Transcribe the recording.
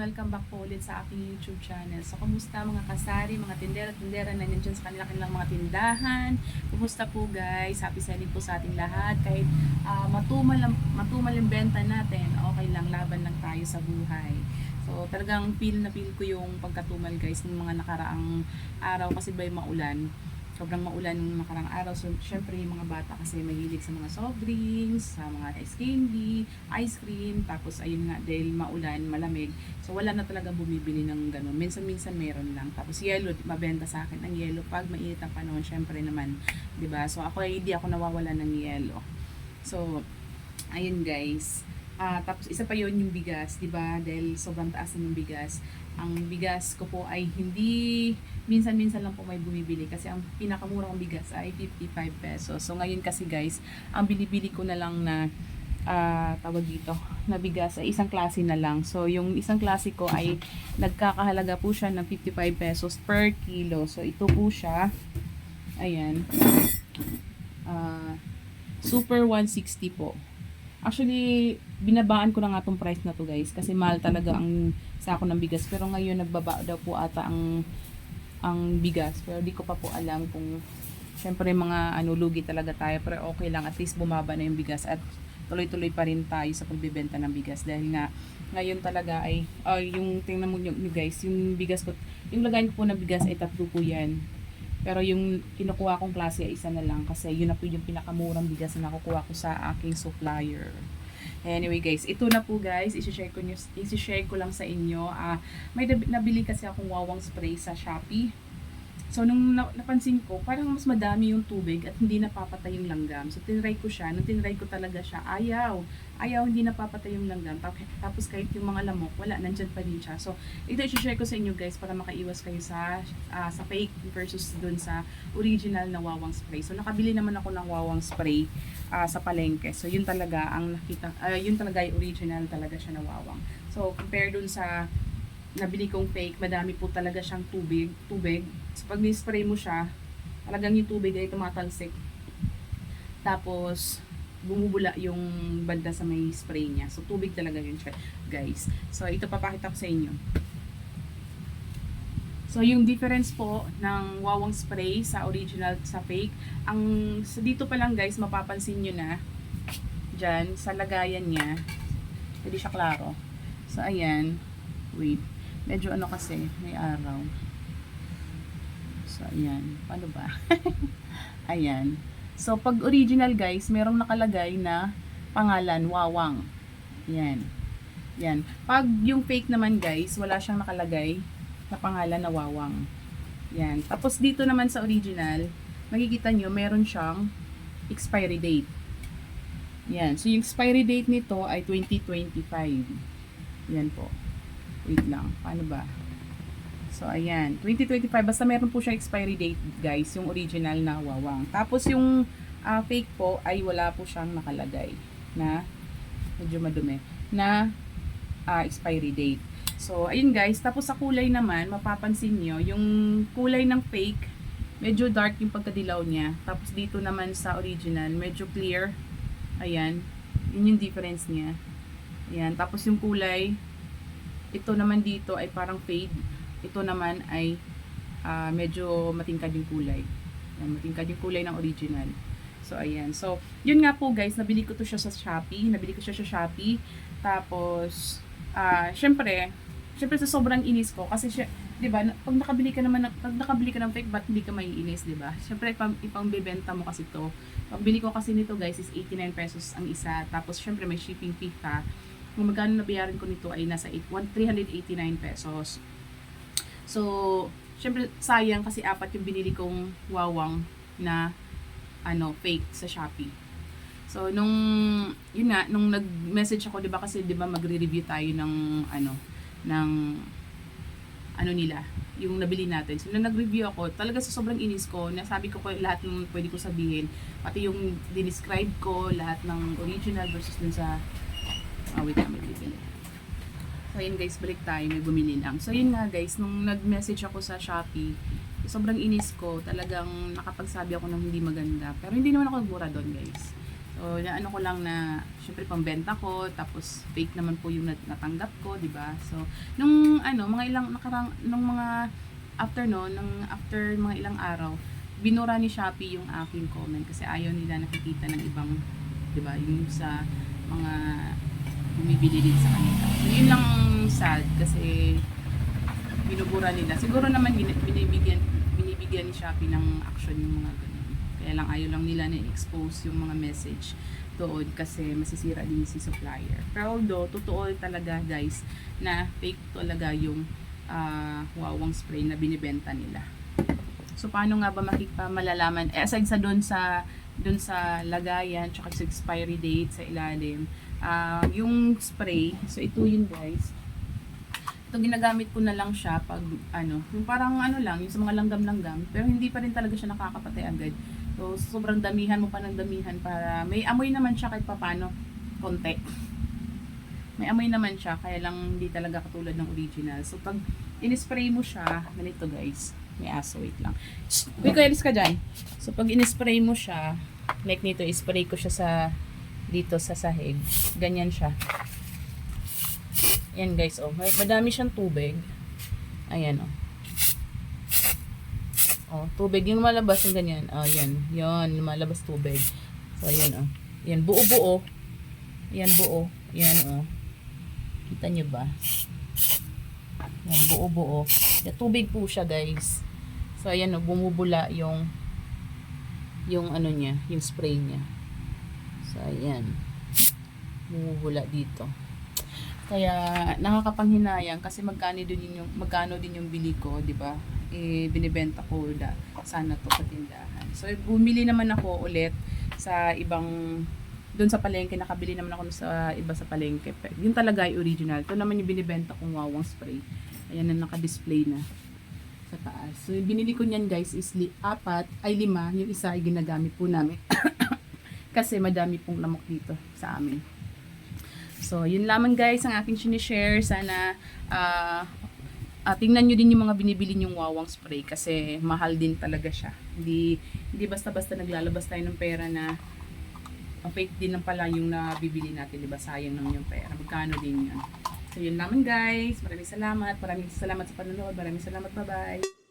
welcome back po ulit sa aking YouTube channel. So, kumusta mga kasari, mga tindera-tindera na nandiyan sa kanilang mga tindahan? Kumusta po guys? Happy selling po sa ating lahat. Kahit matumal yung benta natin, okay lang, laban lang tayo sa buhay. So, talagang feel na feel ko yung pagkatumal guys ng mga nakaraang araw kasi by maulan. Sobrang maulan ng nakarang araw. So, syempre yung mga bata kasi mahilig sa mga soft drinks, sa mga ice candy, ice cream. Tapos, ayun nga, dahil maulan, malamig. So, wala na talaga bumibili ng ganun. Minsan-minsan meron lang. Tapos, yellow, mabenta sa akin ang yellow. Pag mainit ang panahon, syempre naman, 'di ba? So, ako hindi ako nawawala ng yellow. So, ayun guys. Tapos isa pa yon yung bigas, 'di ba? Dahil sobrang taas ng bigas. Ang bigas ko po ay hindi minsan-minsan lang po may bumibili kasi ang pinakamura kong bigas ay 55 pesos. So ngayon kasi guys, ang binibili ko na lang na tawag dito, na bigas ay isang klase na lang. So yung isang klase ko ay nagkakahalaga po siya ng 55 pesos per kilo. So ito po siya. Ayan. Super 160 po. Actually, binabaan ko na nga tong price na to guys kasi mahal talaga ang sako ng bigas. Pero ngayon nagbaba daw po ata ang bigas. Pero di ko pa po alam kung syempre mga lugi talaga tayo. Pero okay lang, at least bumaba na yung bigas at tuloy-tuloy pa rin tayo sa pagbebenta ng bigas. Dahil nga ngayon talaga ay yung tingnan mo nyo guys, yung bigas ko, yung lagayan ko po ng bigas ay 3 po yan. Pero yung kinukuha kong klase ay isa na lang kasi yun na po yung pinakamurang bigas na nakukuha ko sa aking supplier. Anyway guys, ito na po guys, i-share ko lang sa inyo. May nabili kasi akong wawang spray sa Shopee. So, nung napansin ko, parang mas madami yung tubig at hindi napapatay yung langgam. So, tinry ko siya. Nung tinry ko talaga siya, ayaw, hindi napapatay yung langgam. Tapos, kahit yung mga lamok, wala, nandyan pa din siya. So, ito i-share ko sa inyo guys para makaiwas kayo sa fake versus dun sa original na wawang spray. So, nakabili naman ako ng wawang spray sa palengke. So, yun talaga ang nakita, yun talaga yung original talaga siya na wawang. So, compare dun sa nabili kong fake, madami po talaga siyang tubig. So, pag ni-spray mo siya, talagang yung tubig ay tumatalsik. Tapos, bumubula yung banda sa may spray niya. So, tubig talaga yun siya, guys. So, ito papakita ko sa inyo. So, yung difference po ng wawang spray sa original sa fake, dito pa lang guys, mapapansin nyo na, dyan, sa lagayan niya, hindi siya klaro. So, ayan, wait. Medyo kasi, may araw. So, ayan. Paano ba? Ayan. So, pag original guys, merong nakalagay na pangalan, wawang. Ayan. Yan. Pag yung fake naman guys, wala siyang nakalagay na pangalan na wawang. Yan. Tapos dito naman sa original, makikita nyo, meron siyang expiry date. Yan. So, yung expiry date nito ay 2025. Yan po. Wait lang. Paano ba? So, ayan. 2025. Basta meron po siya expiry date, guys. Yung original na wawang. Tapos, yung fake po ay wala po siyang nakalagay na medyo madumi na expiry date. So, ayun guys. Tapos, sa kulay naman, mapapansin nyo, yung kulay ng fake, medyo dark yung pagkadilaw niya. Tapos, dito naman sa original, medyo clear. Ayan. Yun yung difference niya. Ayan. Tapos, yung kulay, ito naman dito ay parang fade. Ito naman ay medyo matingkad yung kulay. Ayan, matingkad yung kulay ng original. So, ayan. So, yun nga po guys, nabili ko to siya sa Shopee. Tapos, syempre sa sobrang inis ko, kasi di ba, pag nakabili ka ng fake, ba't hindi ka maiinis, di ba? Syempre, ipangbebenta mo kasi to. Pagbili ko kasi nito guys is 89 pesos ang isa. Tapos, syempre may shipping fee pa. Kung magkano nabayaran ko nito ay nasa 389 pesos. So, syempre sayang kasi 4 yung binili kong wawang na fake sa Shopee. So, nung nag-message ako, 'di ba kasi 'di ba magre-review tayo ng nila, yung nabili natin. So, nung nag-review ako, talaga sa sobrang inis ko, nasabi ko lahat ng pwede ko sabihin, pati yung dinescribe ko lahat ng original versus dun sa wait na, may bibili. So, yun guys, balik tayo, may bumili lang. So, yun nga guys, nung nag-message ako sa Shopee, sobrang inis ko, talagang nakapagsabi ako ng hindi maganda. Pero hindi naman ako nagmura doon guys. So, ano ko lang na, syempre pambenta ko, tapos fake naman po yung natanggap ko, di ba? So, nung mga ilang nung mga after after mga ilang araw, binura ni Shopee yung aking comment kasi ayaw nila nakikita ng ibang, di ba, yung sa mga bumibili din sa kanila. So, yun lang sad kasi binubura nila. Siguro naman binibigyan ni Shopee ng action yung mga ganun. Kaya lang ayaw lang nila na expose yung mga message doon kasi masisira din si supplier. Pero although, totoo talaga guys na fake talaga yung wawang spray na binibenta nila. So paano nga ba malalaman? Aside sa doon sa lagayan tsaka sa expiry date sa ilalim, yung spray, so ito yun guys. Ito ginagamit ko na lang siya pag yung parang lang, yung sa mga langgam-langgam, pero hindi pa rin talaga siya nakakapatay agad. So, sobrang damihan mo pa ng damihan para may amoy naman siya kahit papano, konti. May amoy naman siya, kaya lang hindi talaga katulad ng original. So, pag in-spray mo siya, ganito guys, may aso, wait lang. Uy, kuya, alis ka dyan. So, pag in-spray mo siya, like nito, i-spray ko siya dito sa sahig. Ganyan siya. Ayan guys, oh. Madami siyang tubig. Ayan, oh. Oh, tubig yung lumalabas yung ganyan. Oh, yan. Yan, lumalabas tubig. So, ayan, oh. Yan, buo-buo. Yan, buo. Yan, oh. Kita nyo ba? Yan, buo-buo. Tubig po siya, guys. So, ayan, oh, bumubula yung niya, yung spray niya. So, ayan. Bumubula dito. Kaya nakakapanghinayang kasi magkano din yung bili ko, 'di ba? Binibenta ko sana to sa tindahan. So bumili naman ako ulit sa doon sa palengke, nakabili naman ako sa iba sa palengke. Yun talaga ay original. Ito naman yung binibenta kong wawang spray. Ayan na naka-display na sa taas. So yung binili ko niyan guys is 5, yung isa ay ginagamit po namin. Kasi madami pong lamok dito sa amin. So, yun lamang guys ang aking sinishare. Sana tingnan nyo din yung mga binibili nyong wawang spray kasi mahal din talaga siya. Hindi basta-basta naglalabas tayo ng pera na fake din lang pala yung nabibili natin. Diba? Sayang naman yung pera. Magkano din yun. So, yun lamang guys. Maraming salamat. Maraming salamat sa panonood. Maraming salamat. Bye-bye.